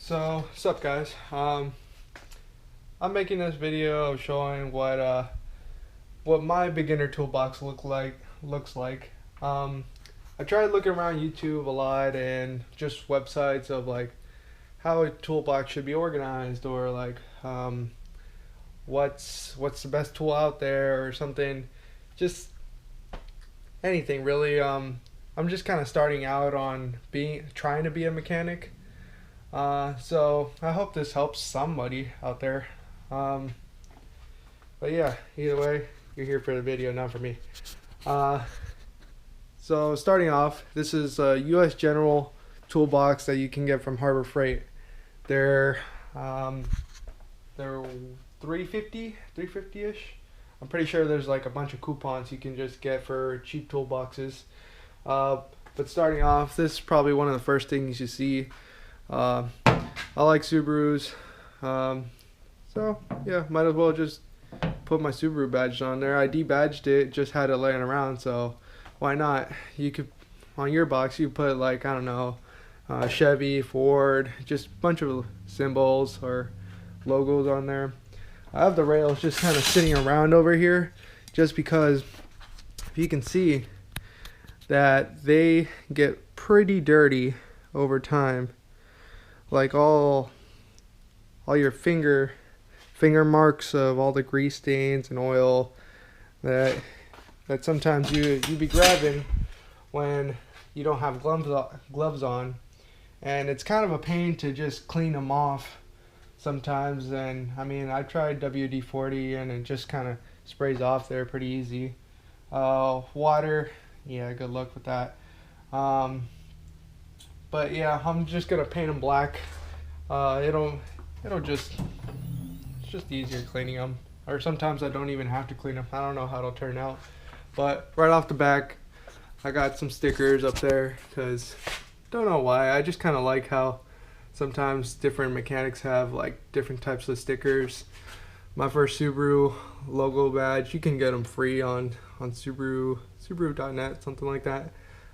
So, what's up guys? I'm making this video showing what my beginner toolbox looks like. I tried looking around YouTube a lot and just websites of like how a toolbox should be organized, or like what's the best tool out there or something. Just anything really. I'm just kind of starting out on trying to be a mechanic. So I hope this helps somebody out there. But yeah, either way, you're here for the video, not for me. So starting off, this is a US General toolbox that you can get from Harbor Freight. They're 350-ish. I'm pretty sure there's like a bunch of coupons you can just get for cheap toolboxes. But starting off, this is probably one of the first things you see. I like Subarus, so yeah, might as well just put my Subaru badge on there. I debadged it, just had it laying around, so why not? You could, on your box, you put like, I don't know, Chevy, Ford, just a bunch of symbols or logos on there. I have the rails just kind of sitting around over here, just because if you can see that they get pretty dirty over time. Like all your finger marks of all the grease stains and oil that sometimes you be grabbing when you don't have gloves on, and it's kind of a pain to just clean them off sometimes. And I mean, I tried WD-40 and it just kind of sprays off there pretty easy. Water, yeah, good luck with that. But yeah, I'm just gonna paint them black. It's just easier cleaning them. Or sometimes I don't even have to clean them. I don't know how it'll turn out. But right off the back, I got some stickers up there because don't know why. I just kind of like how sometimes different mechanics have like different types of stickers. My first Subaru logo badge, you can get them free on Subaru.net, something like that.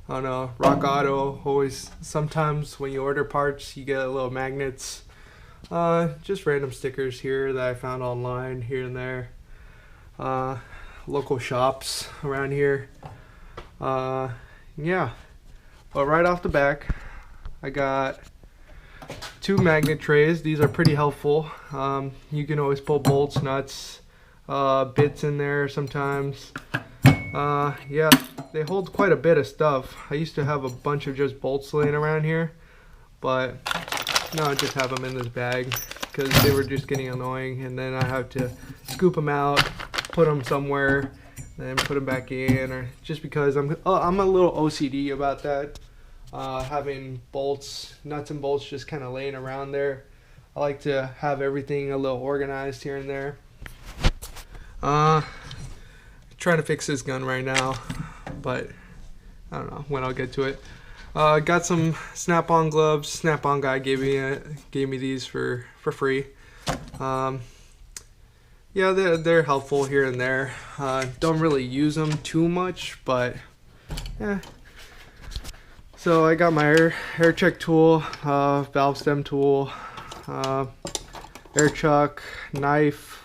I don't know, Rock Auto, always, sometimes when you order parts you get little magnets. Just random stickers here that I found online here and there. Local shops around here. Yeah, but right off the back I got 2 magnet trays. These are pretty helpful. You can always pull bolts, nuts, bits in there sometimes. Yeah, they hold quite a bit of stuff. I used to have a bunch of just bolts laying around here, but now I just have them in this bag because they were just getting annoying, and then I have to scoop them out, put them somewhere, then put them back in, or just because I'm a little OCD about that. Having bolts, nuts and bolts just kind of laying around there. I like to have everything a little organized here and there. Trying to fix this gun right now, but I don't know when I'll get to it. Got some Snap-on gloves. Snap-on guy gave me these for free. Yeah, they're helpful here and there. Don't really use them too much, but yeah. So I got my air check tool, valve stem tool, air chuck, knife.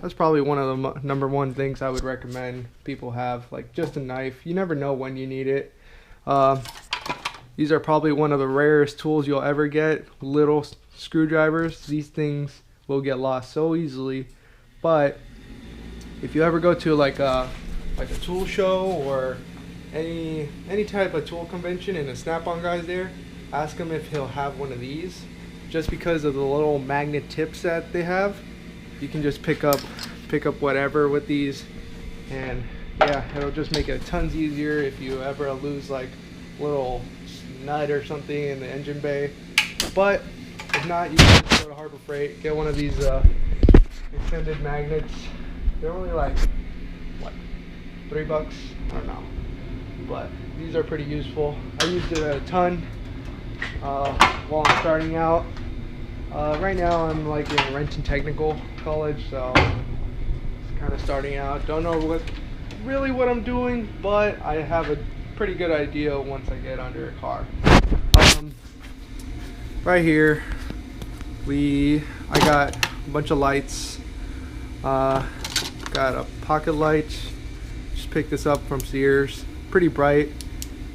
That's probably one of the number one things I would recommend people have, like just a knife. You never know when you need it. These are probably one of the rarest tools you'll ever get. Little screwdrivers. These things will get lost so easily. But if you ever go to like a tool show or any type of tool convention and a Snap-on guy's there, ask him if he'll have one of these. Just because of the little magnet tips that they have, you can just pick up whatever with these, and yeah, it'll just make it tons easier if you ever lose like little nut or something in the engine bay. But if not, you can just go to Harbor Freight, get one of these extended magnets. They're only like what, $3? I don't know, but these are pretty useful. I used it a ton while I'm starting out. Right now I'm like in Renton Technical College, so it's kind of starting out. Don't know what I'm doing, but I have a pretty good idea once I get under a car. Right here I got a bunch of lights. Got a pocket light. Just picked this up from Sears. Pretty bright.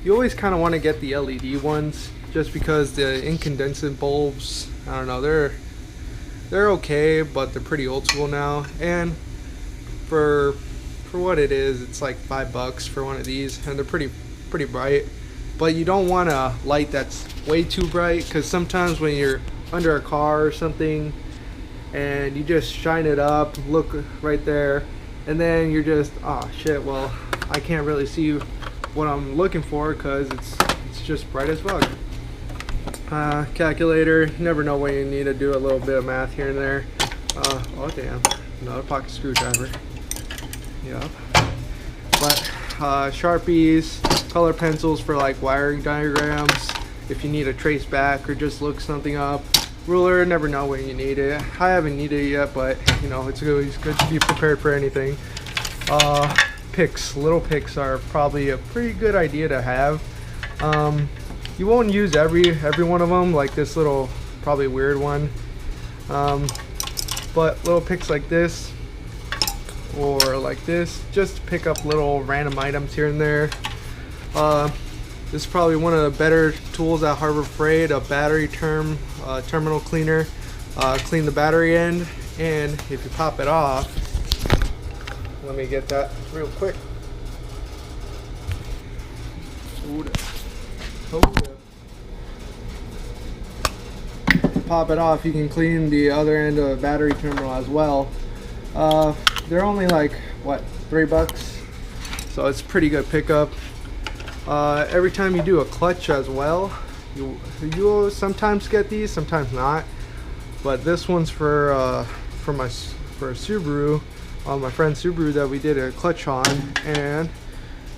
You always kind of want to get the LED ones, just because the incandescent bulbs, I don't know, they're okay, but they're pretty old school now. And for what it is, it's like $5 for one of these, and they're pretty bright. But you don't want a light that's way too bright, because sometimes when you're under a car or something and you just shine it up, look right there, and then you're just, oh shit, well, I can't really see what I'm looking for because it's just bright as fuck. Calculator, you never know when you need to do a little bit of math here and there. Oh damn, another pocket screwdriver. Yep. But Sharpies, color pencils for like wiring diagrams if you need to trace back or just look something up. Ruler, never know when you need it. I haven't needed it yet, but you know, it's always good to be prepared for anything. Picks, little picks are probably a pretty good idea to have. You won't use every one of them, like this little probably weird one, but little picks like this or like this, just to pick up little random items here and there. This is probably one of the better tools at Harbor Freight, a battery terminal cleaner. Clean the battery end, and if you pop it off, let me get that real quick. Pop it off, you can clean the other end of the battery terminal as well. They're only like, what, $3? So it's pretty good pickup. Every time you do a clutch as well, you'll sometimes get these, sometimes not. But this one's for a Subaru, my friend's Subaru that we did a clutch on, and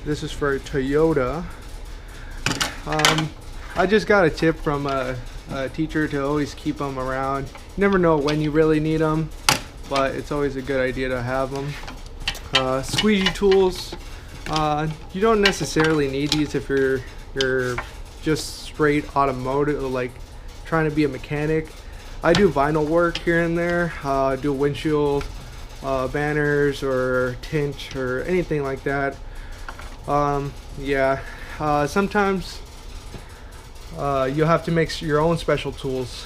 this is for a Toyota. I just got a tip from a teacher to always keep them around. You never know when you really need them, but it's always a good idea to have them. Squeegee tools. You don't necessarily need these if you're just straight automotive, like trying to be a mechanic. I do vinyl work here and there. Do windshield banners or tint or anything like that. Sometimes you'll have to make your own special tools.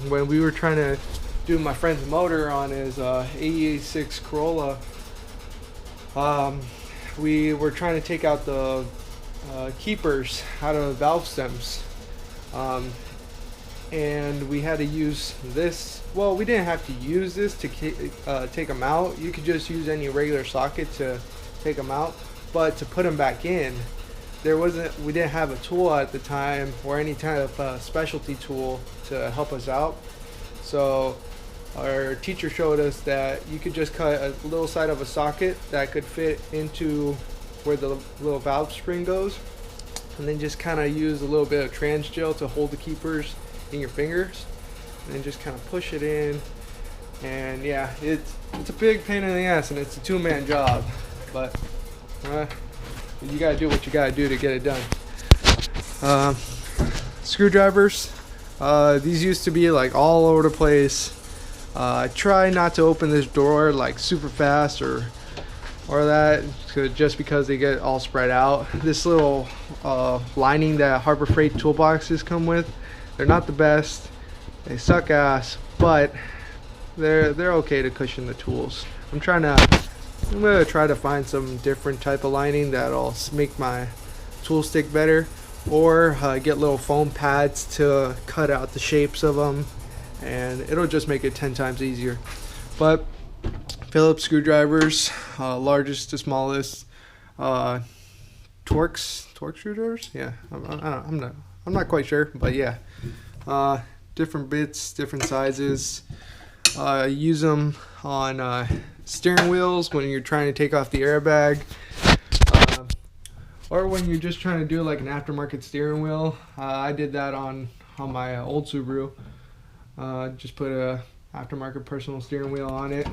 When we were trying to do my friend's motor on his 86 Corolla, we were trying to take out the keepers out of valve stems, and we had to use this. Well, we didn't have to use this to take them out. You could just use any regular socket to take them out, but to put them back in, we didn't have a tool at the time or any kind of specialty tool to help us out. So our teacher showed us that you could just cut a little side of a socket that could fit into where the little valve spring goes, and then just kind of use a little bit of trans gel to hold the keepers in your fingers, and then just kind of push it in. And yeah, it's a big pain in the ass, and it's a two-man job, but you gotta do what you gotta do to get it done. Screwdrivers, these used to be like all over the place. I try not to open this drawer like super fast or that, just because they get all spread out. This little lining that Harbor Freight toolboxes come with, they're not the best. They suck ass, but they're okay to cushion the tools. I'm gonna try to find some different type of lining that'll make my tool stick better, or get little foam pads to cut out the shapes of them, and it'll just make it 10 times easier. But Phillips screwdrivers, largest to smallest, Torx screwdrivers. Yeah, I'm not quite sure, but yeah, different bits, different sizes. Use them on steering wheels when you're trying to take off the airbag, or when you're just trying to do like an aftermarket steering wheel. I did that on my old Subaru. Just put a aftermarket personal steering wheel on it.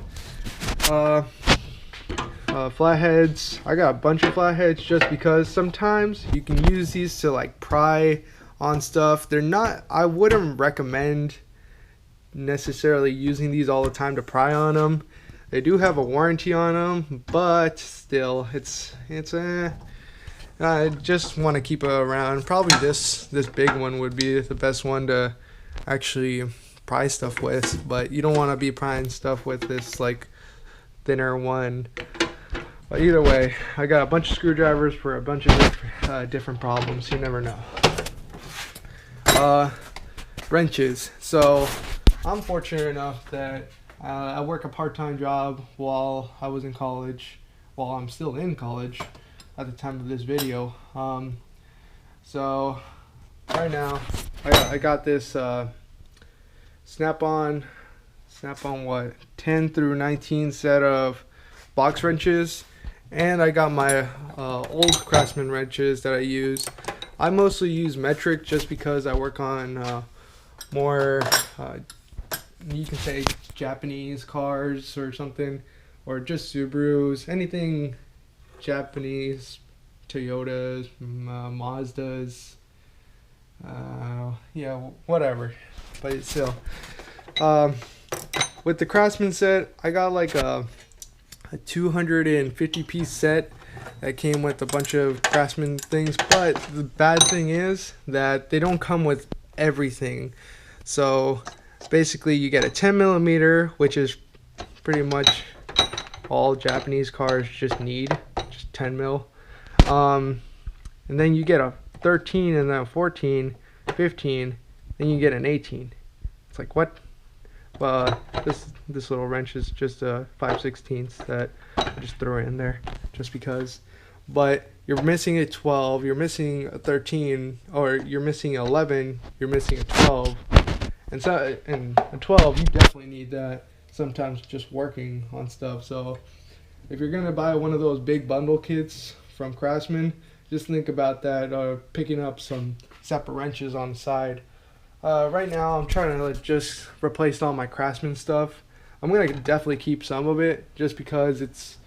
Flatheads, I got a bunch of flatheads just because sometimes you can use these to like pry on stuff. They're not, I wouldn't recommend necessarily using these all the time to pry on them. They do have a warranty on them, but still, I just want to keep it around. Probably this big one would be the best one to actually pry stuff with, but you don't want to be prying stuff with this like thinner one. But either way, I got a bunch of screwdrivers for a bunch of different problems. You never know. Wrenches. So I'm fortunate enough that I work a part-time job while I was in college, while I'm still in college at the time of this video. So right now I got this Snap-on what 10 through 19 set of box wrenches, and I got my old Craftsman wrenches that I use. I mostly use metric just because I work on more you can say Japanese cars or something, or just Subarus, anything Japanese, Toyotas, Mazdas, yeah, whatever. But still, with the Craftsman set, I got like a 250 piece set that came with a bunch of Craftsman things. But the bad thing is that they don't come with everything. So basically you get a 10 millimeter, which is pretty much all Japanese cars just need, just 10 mil. And then you get a 13, and then a 14, 15, then you get an 18. It's like, what? Well, this little wrench is just a 5/16 that I just throw in there just because. But you're missing a 12, you're missing a 13, or you're missing 11, you're missing a 12. And so, and a 12, you definitely need that sometimes just working on stuff. So if you're gonna buy one of those big bundle kits from Craftsman, just think about that, picking up some separate wrenches on the side. Right now I'm trying to just replace all my Craftsman stuff. I'm gonna definitely keep some of it just because it's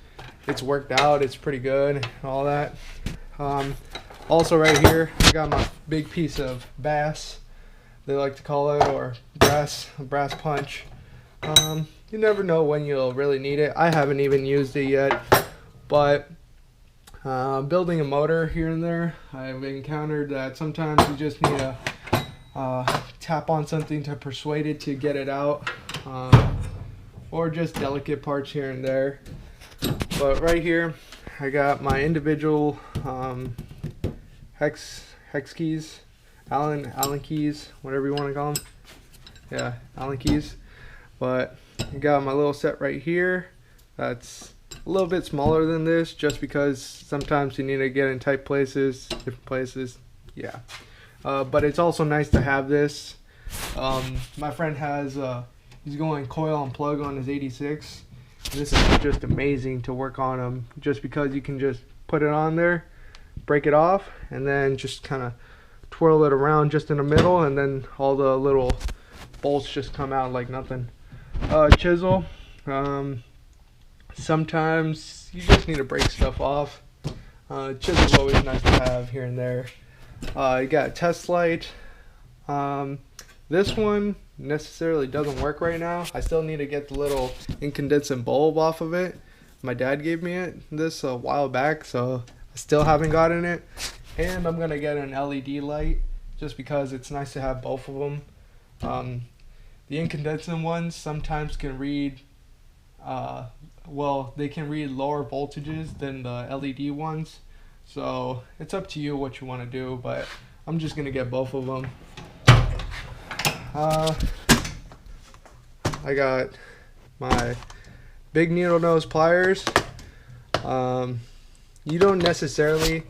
worked out, it's pretty good and all that. Also right here I got my big piece of bass, they like to call it, or brass punch. You never know when you'll really need it. I haven't even used it yet, but building a motor here and there, I've encountered that sometimes you just need to tap on something to persuade it to get it out, or just delicate parts here and there. But right here I got my individual hex keys, Allen keys, whatever you want to call them. Yeah, Allen keys. But I got my little set right here that's a little bit smaller than this, just because sometimes you need to get in tight places, different places. Yeah. But it's also nice to have this. My friend has he's going coil and plug on his 86, and this is just amazing to work on him, just because you can just put it on there, break it off, and then just kind of twirl it around just in the middle, and then all the little bolts just come out like nothing. Chisel, sometimes you just need to break stuff off. Chisel's always nice to have here and there. You got a test light. This one necessarily doesn't work right now. I still need to get the little incandescent bulb off of it. My dad gave me this a while back, so I still haven't gotten it. And I'm gonna get an LED light just because it's nice to have both of them. The incandescent ones sometimes can read, well, they can read lower voltages than the LED ones. So it's up to you what you want to do, but I'm just gonna get both of them. I got my big needle nose pliers. You don't necessarily,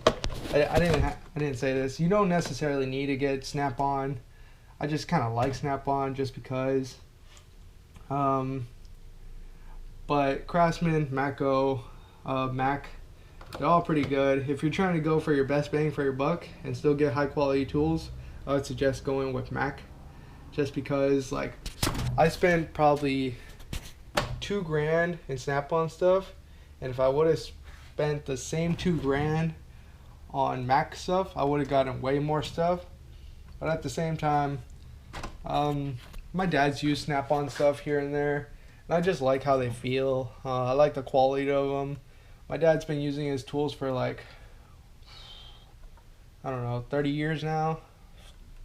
I didn't say this, you don't necessarily need to get Snap-on. I just kind of like Snap-on just because. But Craftsman, Matco, Mac, they're all pretty good. If you're trying to go for your best bang for your buck and still get high quality tools, I would suggest going with Mac. Just because, like, I spent probably $2,000 in Snap-on stuff, and if I would have spent the same $2,000 on Mac stuff, I would have gotten way more stuff. But at the same time, my dad's used Snap-on stuff here and there, and I just like how they feel. I like the quality of them. My dad's been using his tools for like, I don't know, 30 years now.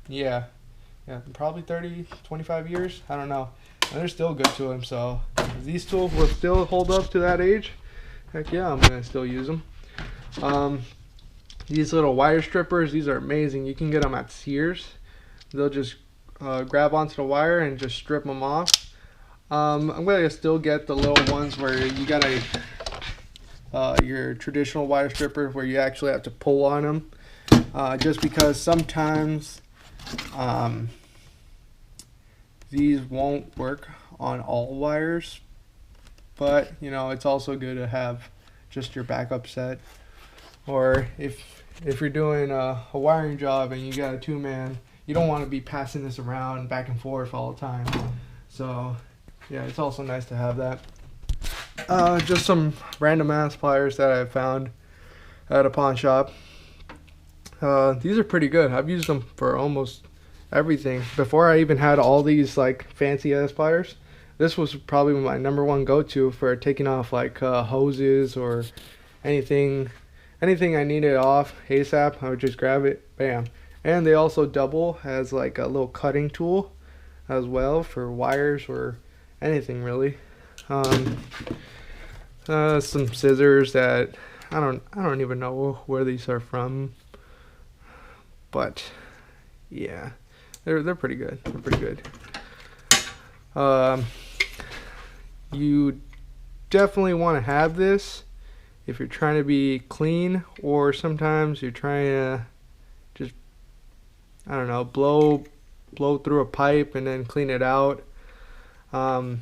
Yeah, probably 30, 25 years. I don't know. And they're still good to him, so if these tools will still hold up to that age, heck yeah, I'm gonna still use them. These little wire strippers, these are amazing. You can get them at Sears. They'll just grab onto the wire and just strip them off. I'm gonna still get the little ones where you got your traditional wire stripper where you actually have to pull on them, just because sometimes these won't work on all wires, but you know, it's also good to have just your backup set. Or if you're doing a wiring job and you got a 2-man, you don't want to be passing this around back and forth all the time. So yeah, it's also nice to have that. Just some random ass pliers that I found at a pawn shop. These are pretty good. I've used them for almost everything. Before I even had all these like fancy ass pliers, this was probably my #1 go-to for taking off like hoses or anything I needed off ASAP. I would just grab it, bam. And they also double as like a little cutting tool as well for wires or anything really. Some scissors that I don't even know where these are from, but yeah, they're pretty good. They're pretty good. You definitely want to have this if you're trying to be clean, or sometimes you're trying to just, I don't know, blow through a pipe and then clean it out. I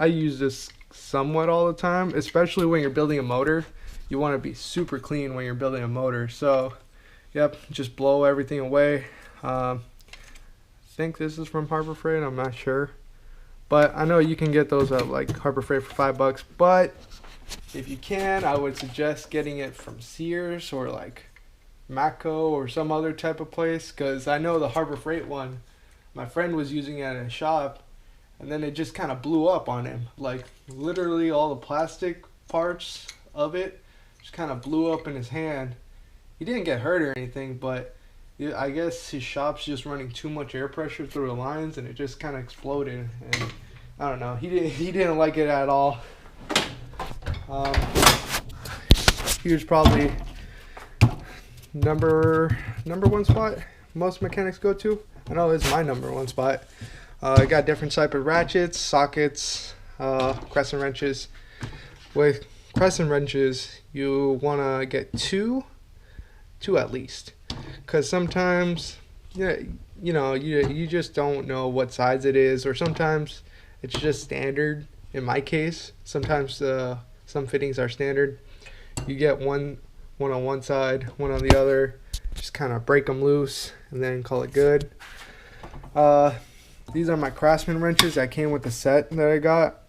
use this somewhat all the time, especially when you're building a motor. You want to be super clean when you're building a motor. So yep, just blow everything away. I think this is from Harbor Freight, I'm not sure, but I know you can get those at like Harbor Freight for $5, but if you can, I would suggest getting it from Sears or like Matco or some other type of place, because I know the Harbor Freight one, my friend was using it at a shop, and then it just kind of blew up on him. Like literally all the plastic parts of it just kind of blew up in his hand. He didn't get hurt or anything, but I guess his shop's just running too much air pressure through the lines, and it just kind of exploded. And I don't know, he didn't like it at all. He was probably number 1 spot most mechanics go to. I know it's my #1 spot. I got different type of ratchets, sockets, crescent wrenches. With crescent wrenches, you want to get two at least, because sometimes you just don't know what size it is, or sometimes it's just standard. In my case, sometimes some fittings are standard. You get one on one side, one on the other, just kind of break them loose and then call it good. These are my Craftsman wrenches that came with the set that I got.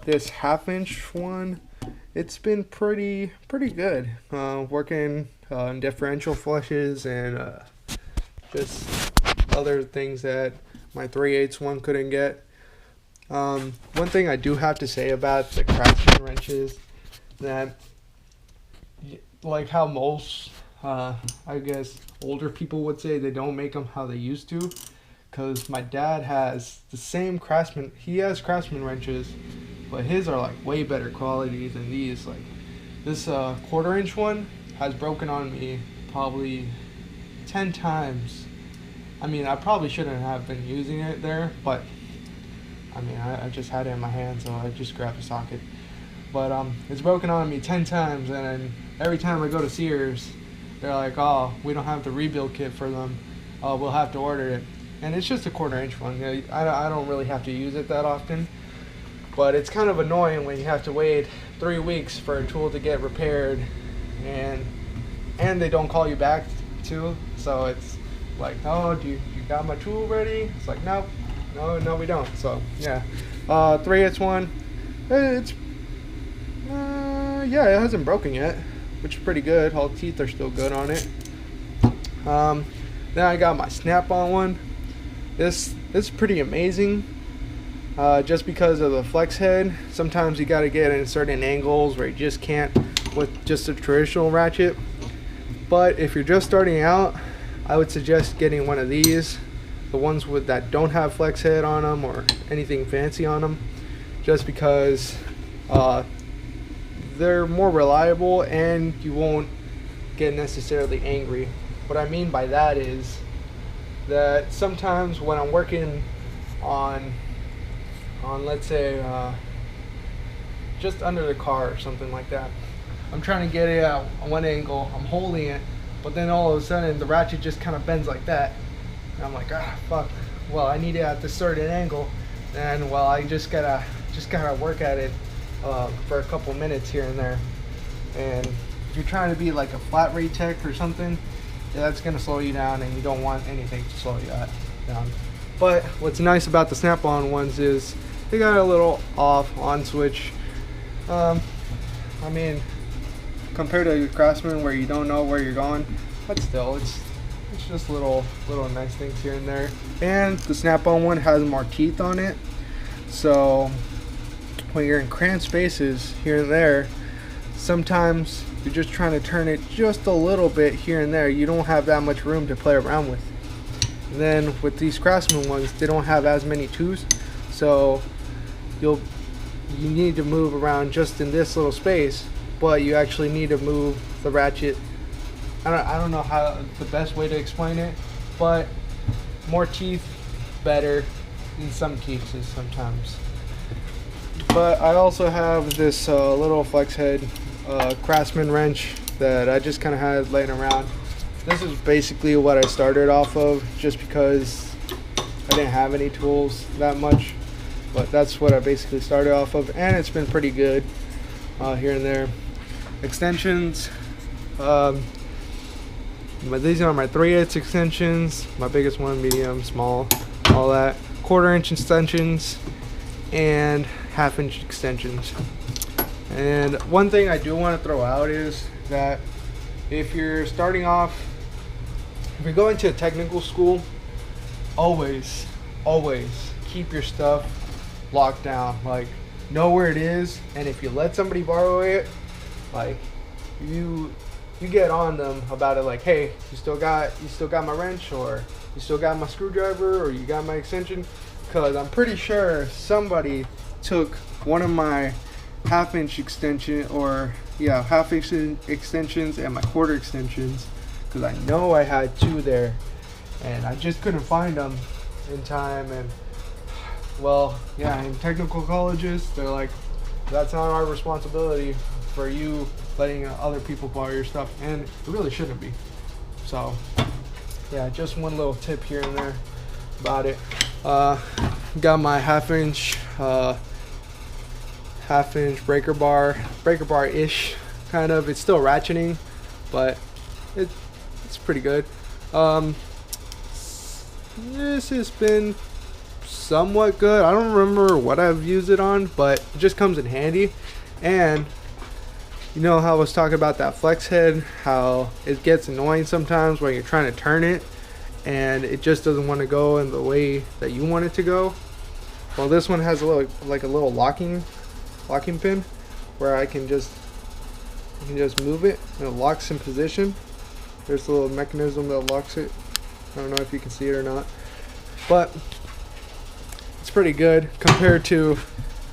This 1/2-inch one, it's been pretty good. Working on differential flushes and just other things that my 3/8 one couldn't get. One thing I do have to say about the Craftsman wrenches, that like how most I guess older people would say, they don't make them how they used to, because my dad has the same Craftsman, he has Craftsman wrenches, but his are like way better quality than these. Like this 1/4-inch one has broken on me probably 10 times. I mean, I probably shouldn't have been using it there, but I mean, I just had it in my hand, so I just grabbed a socket. But it's broken on me 10 times, and then every time I go to Sears, they're like, oh, we don't have the rebuild kit for them. We'll have to order it. And it's just a 1/4-inch one. I don't really have to use it that often. But it's kind of annoying when you have to wait 3 weeks for a tool to get repaired, and they don't call you back too. So it's like, oh, you got my tool ready? It's like, nope. No, we don't. So yeah, 3/8 one. It's yeah, it hasn't broken yet, which is pretty good. All the teeth are still good on it. Then I got my Snap-on one. This is pretty amazing, just because of the flex head. Sometimes you got to get in certain angles where you just can't with just a traditional ratchet. But if you're just starting out, I would suggest getting one of these, the ones that don't have flex head on them or anything fancy on them, just because they're more reliable and you won't get necessarily angry. What I mean by that is that sometimes when I'm working on let's say just under the car or something like that, I'm trying to get it at one angle, I'm holding it, but then all of a sudden the ratchet just kind of bends like that, and I'm like, ah, fuck, well, I need it at this certain angle, and well, I just gotta work at it for a couple minutes here and there. And if you're trying to be like a flat rate tech or something, yeah, that's gonna slow you down, and you don't want anything to slow you down. But what's nice about the Snap-on ones is they got a little off-on switch. I mean, compared to Craftsman where you don't know where you're going, but still, it's just little nice things here and there. And the Snap-on one has more teeth on it, so when you're in cramped spaces here and there, sometimes you're just trying to turn it just a little bit here and there. You don't have that much room to play around with. And then with these Craftsman ones, they don't have as many tools, so you need to move around just in this little space, but you actually need to move the ratchet. I don't know how the best way to explain it, but more teeth, better in some cases sometimes. But I also have this little flex head Craftsman wrench that I just kind of had laying around. This is basically what I started off of, just because I didn't have any tools that much, but that's what I basically started off of, and it's been pretty good here and there. Extensions, but these are my 3/8 extensions, my biggest one, medium, small, all that, 1/4 inch extensions, and 1/2 inch extensions. And one thing I do want to throw out is that if you're starting off, if you're going to a technical school, always keep your stuff locked down. Like, know where it is, and if you let somebody borrow it, like, you get on them about it, like, hey, you still got my wrench, or you still got my screwdriver, or you got my extension, because I'm pretty sure somebody took one of my 1/2 inch extension, or yeah, 1/2 inch extensions and my 1/4 extensions, because I know I had 2 there, and I just couldn't find them in time. And well, yeah, in technical colleges, they're like, that's not our responsibility for you letting other people borrow your stuff, and it really shouldn't be. So yeah, just one little tip here and there about it. Got my 1/2 inch 1/2 inch breaker bar ish, kind of. It's still ratcheting, but it's pretty good. This has been somewhat good. I don't remember what I've used it on, but it just comes in handy. And you know how I was talking about that flex head, how it gets annoying sometimes when you're trying to turn it and it just doesn't want to go in the way that you want it to go. Well, this one has a little locking pin where I can just move it and it locks in position. There's a little mechanism that locks it. I don't know if you can see it or not, but it's pretty good compared to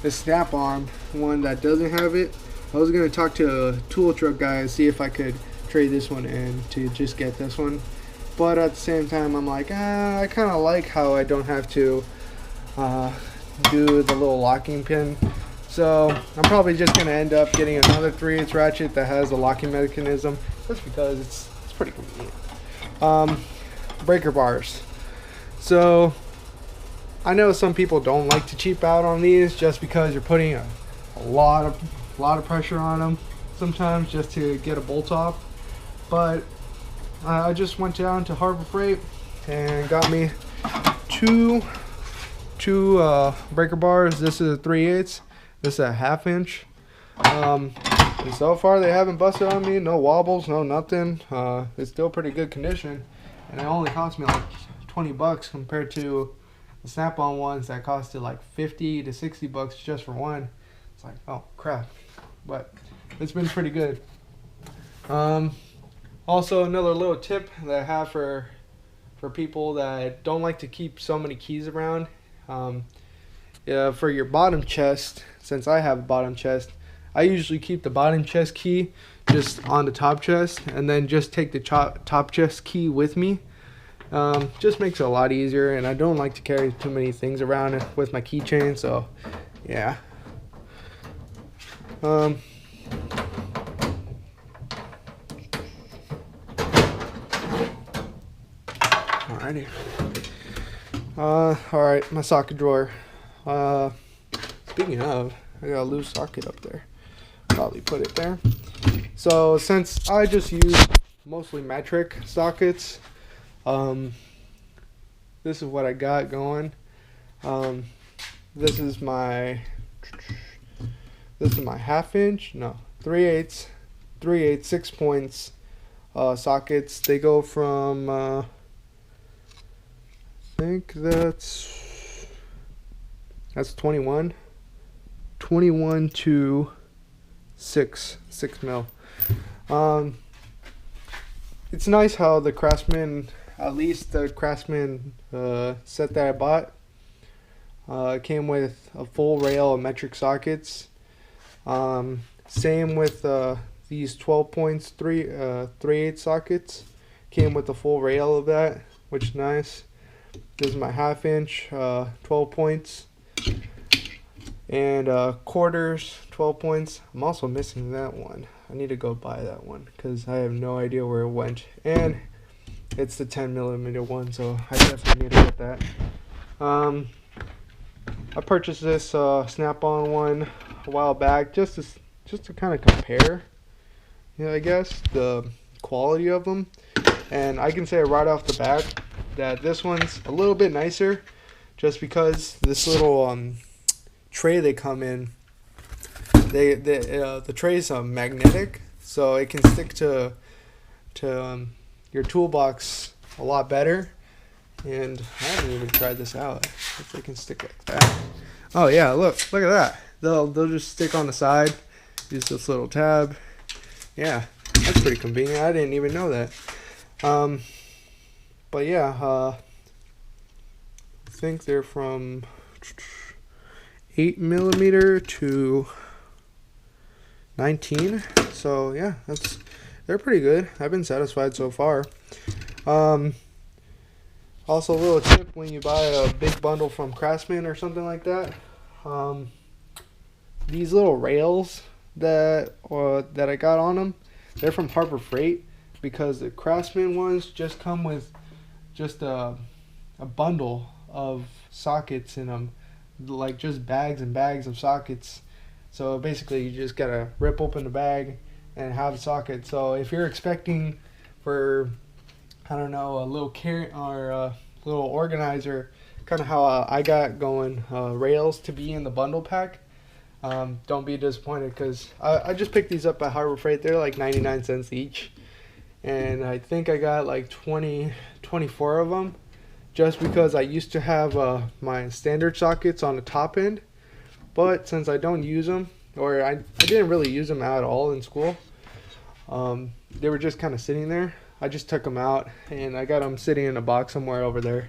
the Snap-on one that doesn't have it. I was gonna talk to a tool truck guy and see if I could trade this one in to just get this one, but at the same time I'm like, I kind of like how I don't have to do the little locking pin. So I'm probably just gonna end up getting another 3/8 ratchet that has a locking mechanism, just because it's pretty convenient. Breaker bars. So I know some people don't like to cheap out on these, just because you're putting a lot of pressure on them sometimes just to get a bolt off. But I just went down to Harbor Freight and got me two breaker bars. This is a 3/8. This is a 1/2 inch. And so far they haven't busted on me. No wobbles, no nothing. It's still pretty good condition, and it only cost me like 20 bucks compared to the Snap-on ones that costed like 50 to 60 bucks just for one. It's like, oh crap, but it's been pretty good. Also, another little tip that I have for people that don't like to keep so many keys around. Yeah, for your bottom chest, since I have a bottom chest, I usually keep the bottom chest key just on the top chest, and then just take the top chest key with me. Just makes it a lot easier, and I don't like to carry too many things around with my keychain, so yeah. Alrighty. Alright, my socket drawer. Speaking of, I got a loose socket up there. Probably put it there. So since I just use mostly metric sockets, this is what I got going. This is my 1/2 inch, no, 3/8 6 points sockets. They go from I think that's 21 to 6 mil. It's nice how the Craftsman, at least the Craftsman set that I bought, came with a full rail of metric sockets. Same with these 12 points 3/8 sockets, came with a full rail of that, which is nice. This is my 1/2 inch 12 points, and quarters 12 points. I'm also missing that one. I need to go buy that one because I have no idea where it went, and it's the 10mm one, so I definitely need to get that. I purchased this Snap-on one a while back just to kind of compare, I guess, the quality of them, and I can say right off the bat that this one's a little bit nicer, just because this little tray they come in, the tray is magnetic, so it can stick to your toolbox a lot better. And I haven't even tried this out, if they can stick like that. Oh yeah, look at that. They'll just stick on the side. Use this little tab. Yeah, that's pretty convenient. I didn't even know that. But yeah, I think they're from 8mm to 19. So yeah, they're pretty good. I've been satisfied so far. Also, a little tip when you buy a big bundle from Craftsman or something like that, these little rails that I got on them, they're from Harbor Freight, because the Craftsman ones just come with just a bundle of sockets in them, like just bags and bags of sockets. So basically you just gotta rip open the bag and have a socket. So if you're expecting for, I don't know, a little carrot or a little organizer, kind of how I got going, rails to be in the bundle pack, don't be disappointed, because I just picked these up at Harbor Freight. They're like 99 cents each, and I think I got like 24 of them, just because I used to have my standard sockets on the top end, but since I don't use them, or I didn't really use them at all in school, they were just kind of sitting there. I just took them out, and I got them sitting in a box somewhere over there.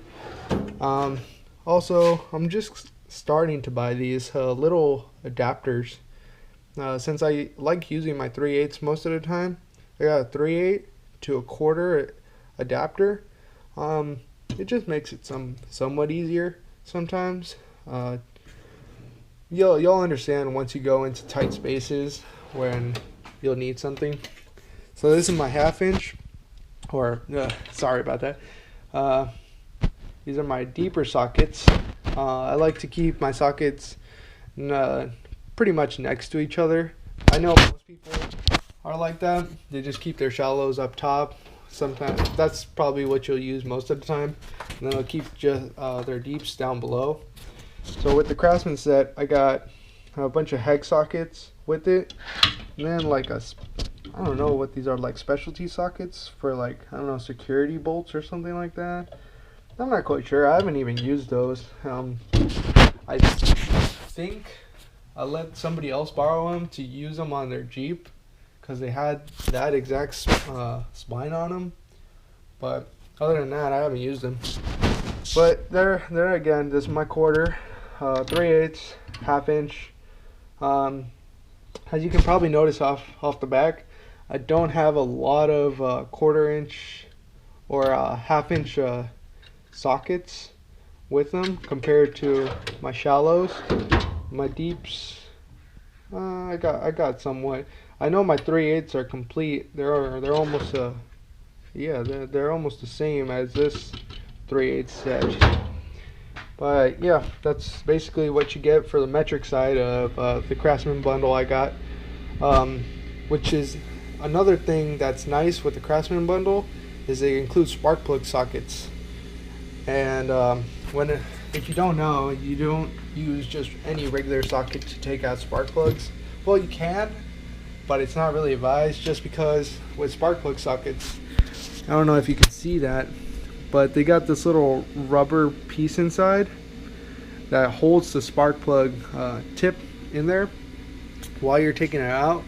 Also, I'm just starting to buy these little adapters. Since I like using my 3/8 most of the time, I got a 3/8 to a 1/4 adapter. It just makes it somewhat easier sometimes. You'll understand once you go into tight spaces when you'll need something. So this is my 1/2 inch, or sorry about that. These are my deeper sockets. I like to keep my sockets pretty much next to each other. I know most people are like that. They just keep their shallows up top. Sometimes that's probably what you'll use most of the time, and then they'll keep just their deeps down below. So with the Craftsman set, I got a bunch of hex sockets. with it. And then like I don't know what these are, like specialty sockets for like, I don't know, security bolts or something like that. I'm not quite sure. I haven't even used those. I think I let somebody else borrow them to use them on their Jeep because they had that exact spline on them. But other than that, I haven't used them. But there again, this is my quarter, 3/8, ½ inch. As you can probably notice off the back, I don't have a lot of 1/4 inch or ½ inch sockets with them compared to my shallows. My deeps, I got somewhat. I know my 3/8 are complete. They're almost yeah, they're almost the same as this 3/8 set. But yeah, that's basically what you get for the metric side of the Craftsman bundle I got. Which is another thing that's nice with the Craftsman bundle is they include spark plug sockets. And if you don't know, you don't use just any regular socket to take out spark plugs. Well, you can, but it's not really advised, just because with spark plug sockets, I don't know if you can see that, but they got this little rubber piece inside that holds the spark plug tip in there. While you're taking it out,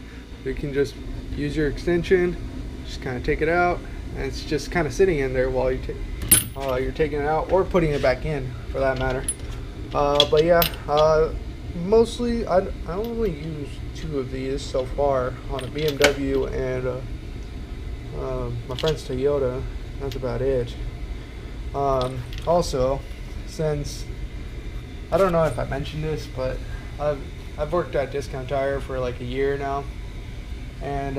you can just use your extension, just kind of take it out, and it's just kind of sitting in there while you're taking it out or putting it back in, for that matter. But yeah, mostly I only use 2 of these so far on a BMW and my friend's Toyota. That's about it. Also, since I don't know if I mentioned this, but I've worked at Discount Tire for like a year now, and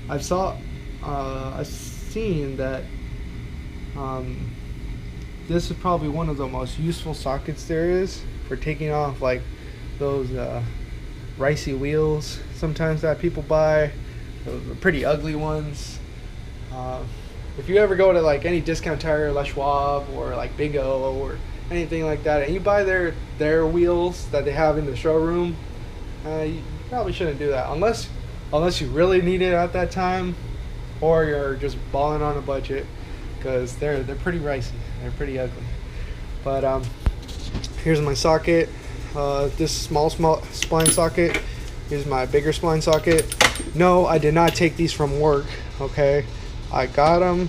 I've seen that this is probably one of the most useful sockets there is for taking off like those ricey wheels sometimes that people buy, those pretty ugly ones. If you ever go to like any Discount Tire, Les Schwab, or like Big O or anything like that, and you buy their wheels that they have in the showroom, you probably shouldn't do that unless you really need it at that time, or you're just balling on a budget, because they're pretty ricey, they're pretty ugly. But here's my socket. This small spline socket is my bigger spline socket. No, I did not take these from work. Okay, I got them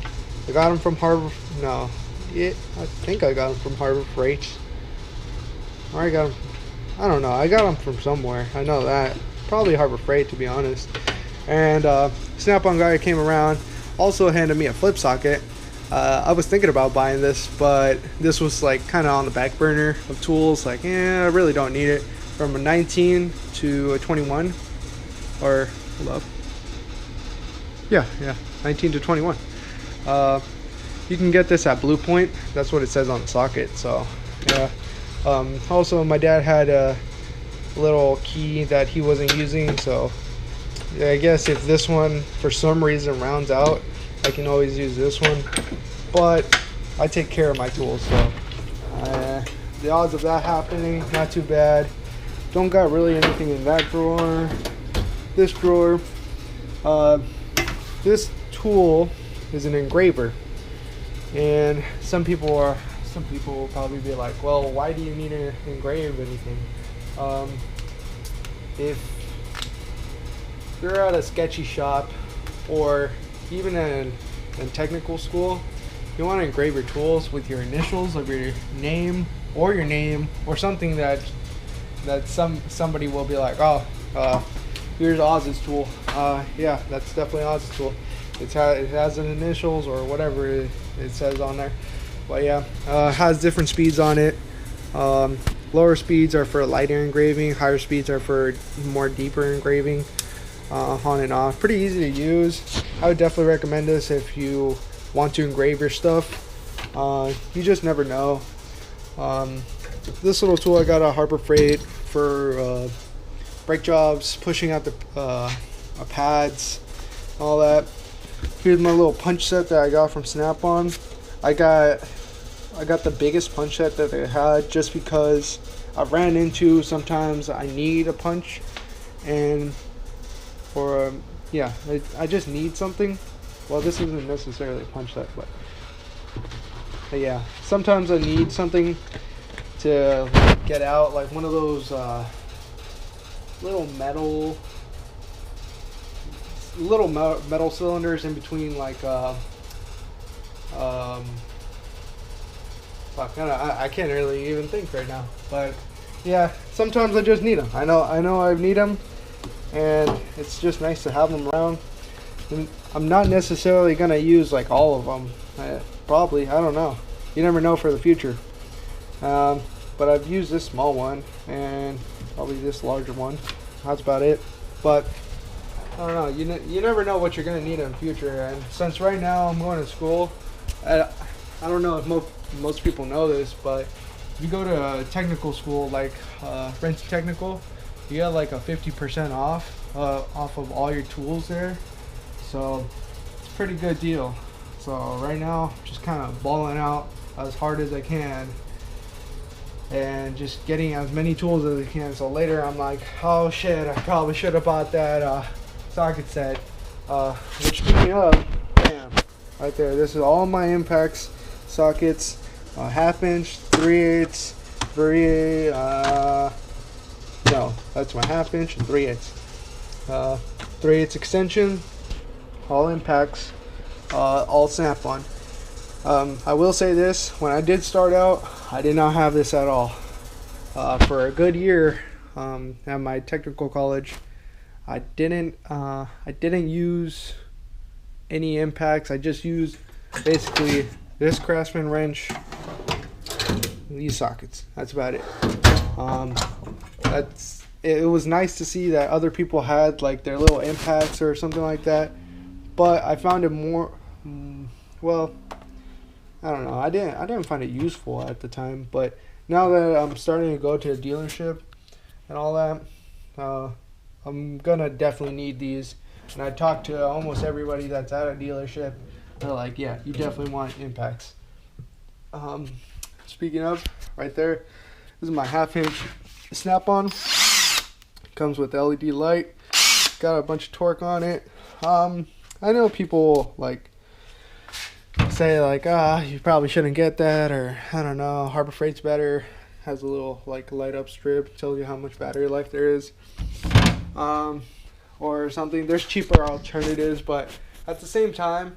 from Harbor. No, I think I got them from Harbor Freight. Or I got them, I don't know, I got them from somewhere. I know that. Probably Harbor Freight, to be honest. And Snap-on guy came around, also handed me a flip socket. I was thinking about buying this, but this was like kind of on the back burner of tools. Like, I really don't need it. From a 19 to a 21, or hold up. Yeah, 19 to 21. You can get this at Blue Point. That's what it says on the socket. So yeah. Also, my dad had a little key that he wasn't using, so yeah, I guess if this one for some reason rounds out, I can always use this one. But I take care of my tools, so the odds of that happening, not too bad. Don't got really anything in that drawer. This drawer, this tool is an engraver, and some people will probably be like, well, why do you need to engrave anything? If you're at a sketchy shop, or even in technical school, you want to engrave your tools with your initials of your name, or something that somebody will be like, oh, here's Oz's tool. Yeah, that's definitely Oz's tool. It has an initials or whatever it says on there. But yeah, has different speeds on it. Lower speeds are for lighter engraving, higher speeds are for more deeper engraving, on and off. Pretty easy to use. I would definitely recommend this if you want to engrave your stuff. You just never know. This little tool I got at Harbor Freight for brake jobs, pushing out the pads, all that. Here's my little punch set that I got from Snap-on. I got the biggest punch set that they had, just because I ran into sometimes I need a punch, and or yeah, I just need something. Well, this isn't necessarily a punch set, but yeah, sometimes I need something to get out, like one of those little metal cylinders in between, like fuck, I can't really even think right now, but yeah, sometimes I just need them. I know I need them, and it's just nice to have them around. And I'm not necessarily gonna use like all of them. Probably, I don't know. You never know for the future. But I've used this small one and probably this larger one. That's about it. But I don't know. You never know what you're gonna need in the future. And since right now I'm going to school, I don't know if most people know this, but if you go to a technical school like Wrench Technical, you get like a 50% off of all your tools there. So it's a pretty good deal. So right now, just kind of balling out as hard as I can and just getting as many tools as I can. So later I'm like, oh shit, I probably should have bought that socket set. Which, speaking of, bam, right there. This is all my Impacts sockets, 1/2 inch, 3/8, 3/8. No, that's my 1/2 inch and 3/8. 3/8 extension, all Impacts, all Snap-on. I will say this: when I did start out, I did not have this at all. For a good year at my technical college, I didn't use any Impacts. I just used basically this Craftsman wrench, these sockets. That's about it. It was nice to see that other people had like their little Impacts or something like that, but I found it more well, I don't know, I didn't find it useful at the time, but now that I'm starting to go to a dealership and all that, I'm gonna definitely need these. And I talked to almost everybody that's at a dealership. They're like, yeah, you definitely want Impacts. Speaking of, right there, this is my 1/2 inch Snap-on. Comes with LED light. Got a bunch of torque on it. I know people like say like, you probably shouldn't get that, or I don't know, Harbor Freight's better. Has a little like light up strip, tells you how much battery life there is. Or something. There's cheaper alternatives, but at the same time,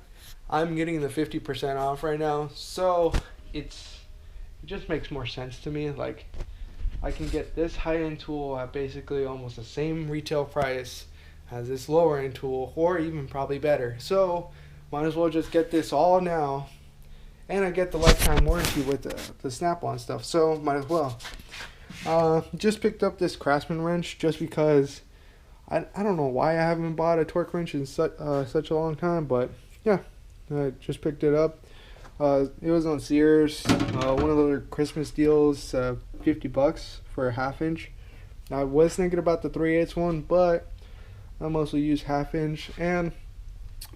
I'm getting the 50% off right now, so it just makes more sense to me. Like, I can get this high-end tool at basically almost the same retail price as this lower-end tool, or even probably better. So might as well just get this all now, and I get the lifetime warranty with the Snap-on stuff, so might as well. Just picked up this Craftsman wrench just because I don't know why I haven't bought a torque wrench in such a long time, but yeah, I just picked it up. It was on Sears, one of the Christmas deals, $50 for a 1/2 inch. I was thinking about the 3/8 one, but I mostly use 1/2 inch, and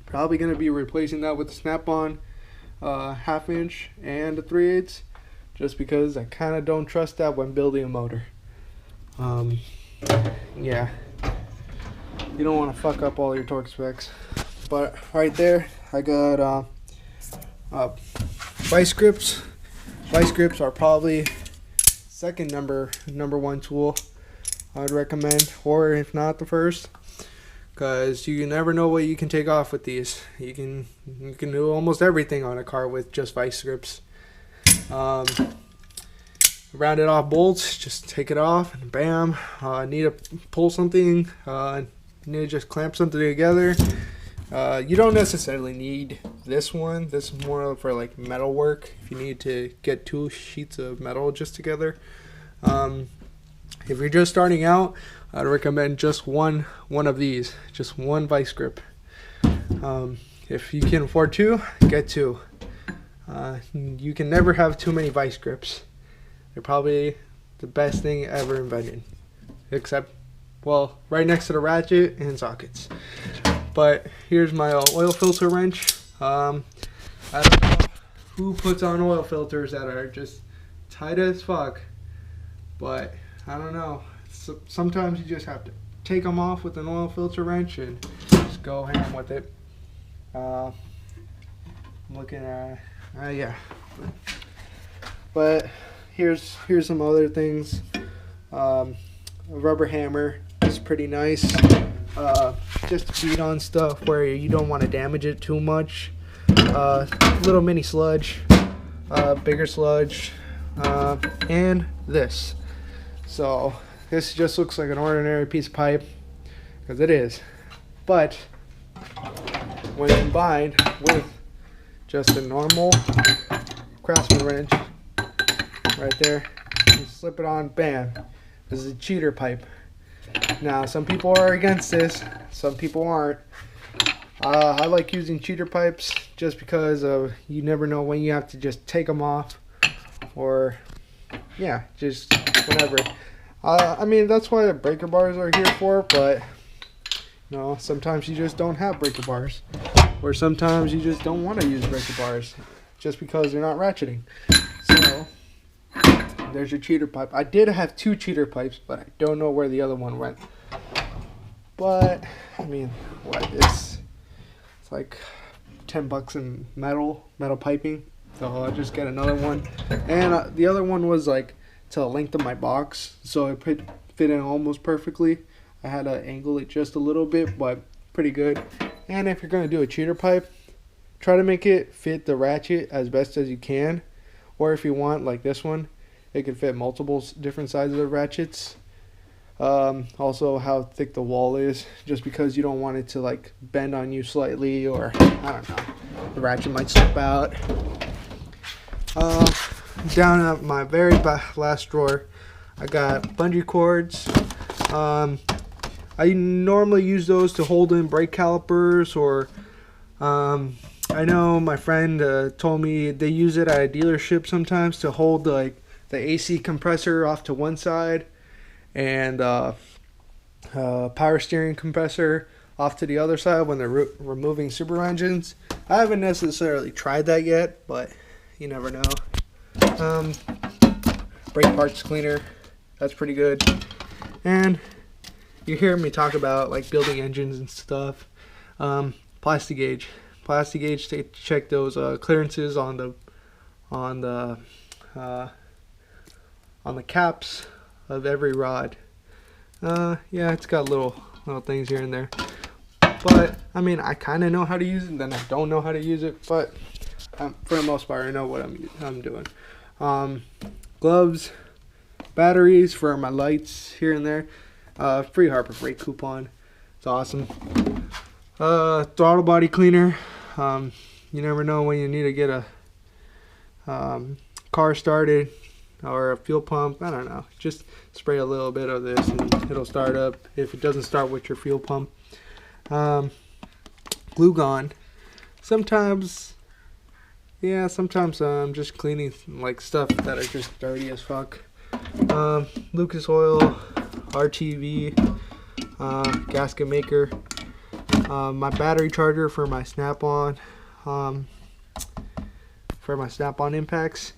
probably going to be replacing that with the Snap-on 1/2 inch and the 3/8, just because I kind of don't trust that when building a motor. Yeah, you don't want to fuck up all your torque specs. But right there, I got vice grips. Vice grips are probably second number one tool I'd recommend, or if not the first, because you never know what you can take off with these. You can do almost everything on a car with just vice grips. Rounded off bolts, just take it off and bam. Need to pull something, need to just clamp something together. You don't necessarily need this one. This is more for like metal work, if you need to get 2 sheets of metal just together. If you're just starting out, I'd recommend just one of these, just one vice grip. If you can afford 2, get 2. You can never have too many vice grips. They're probably the best thing ever invented, except, well, right next to the ratchet and sockets. But here's my oil filter wrench. I don't know who puts on oil filters that are just tight as fuck, but I don't know. Sometimes you just have to take them off with an oil filter wrench and just go ham with it. I'm looking at yeah, but here's some other things. A rubber hammer is pretty nice, just to beat on stuff where you don't want to damage it too much. Little mini sludge, bigger sludge, and this. So this just looks like an ordinary piece of pipe, because it is, but when combined with just a normal Craftsman wrench right there, you slip it on, bam, this is a cheater pipe. Now some people are against this, some people aren't. I like using cheater pipes just because you never know when you have to just take them off, or yeah, just whenever. I mean, that's why the breaker bars are here for, but you know, sometimes you just don't have breaker bars, or sometimes you just don't want to use breaker bars just because they're not ratcheting. So there's your cheater pipe. I did have 2 cheater pipes, but I don't know where the other one went. But I mean, what, it's like $10 in metal piping, so I'll just get another one. And the other one was like to the length of my box, so it fit in almost perfectly. I had to angle it just a little bit, but pretty good. And if you're going to do a cheater pipe, try to make it fit the ratchet as best as you can, or if you want, like this one, it can fit multiple different sizes of ratchets. Also how thick the wall is, just because you don't want it to like bend on you slightly, or I don't know, the ratchet might slip out. Down at my very last drawer, I got bungee cords. I normally use those to hold in brake calipers, or I know my friend told me they use it at a dealership sometimes to hold like the AC compressor off to one side, and power steering compressor off to the other side when they're removing super engines. I haven't necessarily tried that yet, but you never know. Brake parts cleaner, that's pretty good. And you hear me talk about like building engines and stuff. Plastigauge to check those clearances on the caps of every rod. Yeah, it's got little things here and there, but I mean, I kind of know how to use it, and then I don't know how to use it, but for the most part I know what I'm doing. Gloves, batteries for my lights here and there. Free Harbor Freight coupon, it's awesome. Throttle body cleaner. You never know when you need to get a car started or a fuel pump. I don't know, just spray a little bit of this and it'll start up if it doesn't start with your fuel pump. Glue gun. Sometimes I'm just cleaning like stuff that are just dirty as fuck. Lucas oil, RTV, gasket maker, my battery charger for my Snap-on, impacts,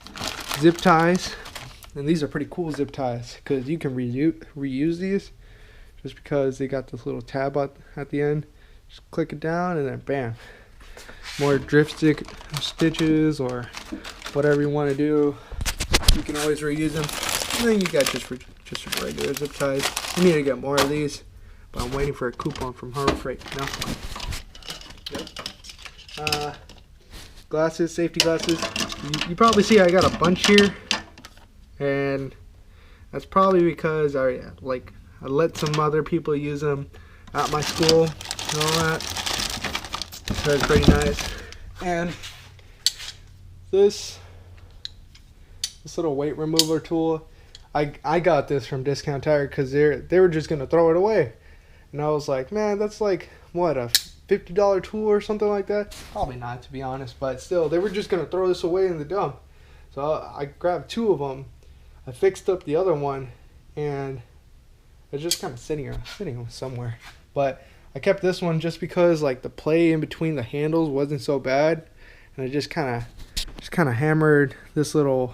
zip ties, and these are pretty cool zip ties because you can reuse these, just because they got this little tab at the end. Just click it down and then bam, more drift stitches or whatever you want to do, you can always reuse them. And then you got just regular zip ties. I need to get more of these, but I'm waiting for a coupon from Harbor Freight. No. Yep. Glasses, safety glasses. You probably see I got a bunch here, and that's probably because I let some other people use them at my school and all that. So it's pretty nice. And this little weight remover tool, I got this from Discount Tire because they were just gonna throw it away, and I was like, man, that's like what, a $50 tool or something like that? Probably not, to be honest, but still, they were just gonna throw this away in the dump. So I grabbed 2 of them. I fixed up the other one, and it's just kind of sitting somewhere. But I kept this one just because like the play in between the handles wasn't so bad, and I just kind of hammered this little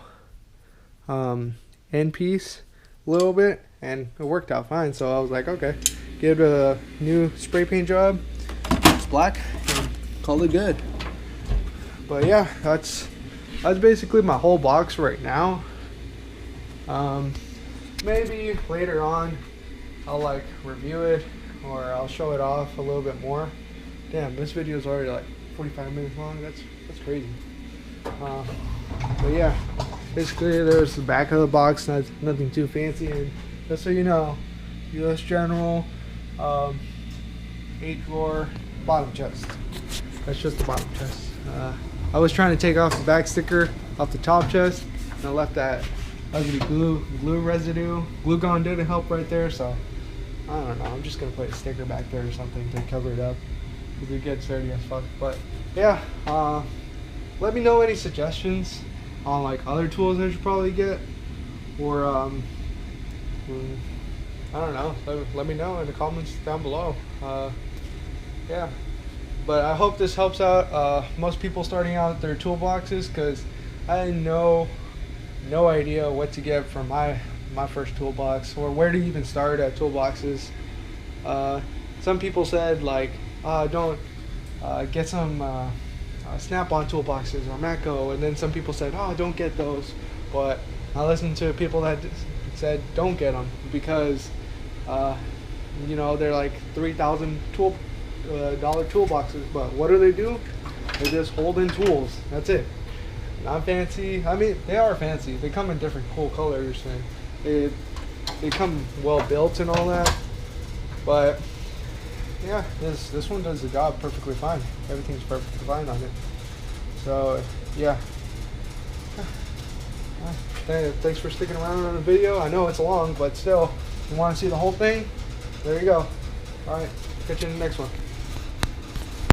end piece a little bit, and it worked out fine. So I was like, okay, give it a new spray paint job. It's black and call it good. But yeah, that's basically my whole box right now. Maybe later on I'll like review it or I'll show it off a little bit more. Damn, this video is already like 45 minutes long. That's crazy. But yeah, basically there's the back of the box, nothing too fancy. And just so you know, US General 8-drawer bottom chest. That's just the bottom chest. I was trying to take off the back sticker off the top chest, and I left that ugly glue residue. Glue gun didn't help right there, so I don't know. I'm just gonna put a sticker back there or something to cover it up because it gets dirty as fuck. But yeah, let me know any suggestions on like other tools I should probably get, or I don't know. Let me know in the comments down below. Yeah, but I hope this helps out most people starting out their toolboxes, because I had no idea what to get from my first toolbox or where to even start at toolboxes. Some people said like don't get some Snap-on toolboxes or Matco, and then some people said, oh, don't get those. But I listened to people that said don't get them because you know, they're like $3,000 toolboxes. But what do? They just hold in tools. That's it. Not fancy. I mean, they are fancy. They come in different cool colors and they come well built and all that. But yeah, this one does the job perfectly fine. Everything's perfectly fine on it. So yeah. Thanks for sticking around on the video. I know it's long, but still, if you want to see the whole thing, there you go. All right, catch you in the next one.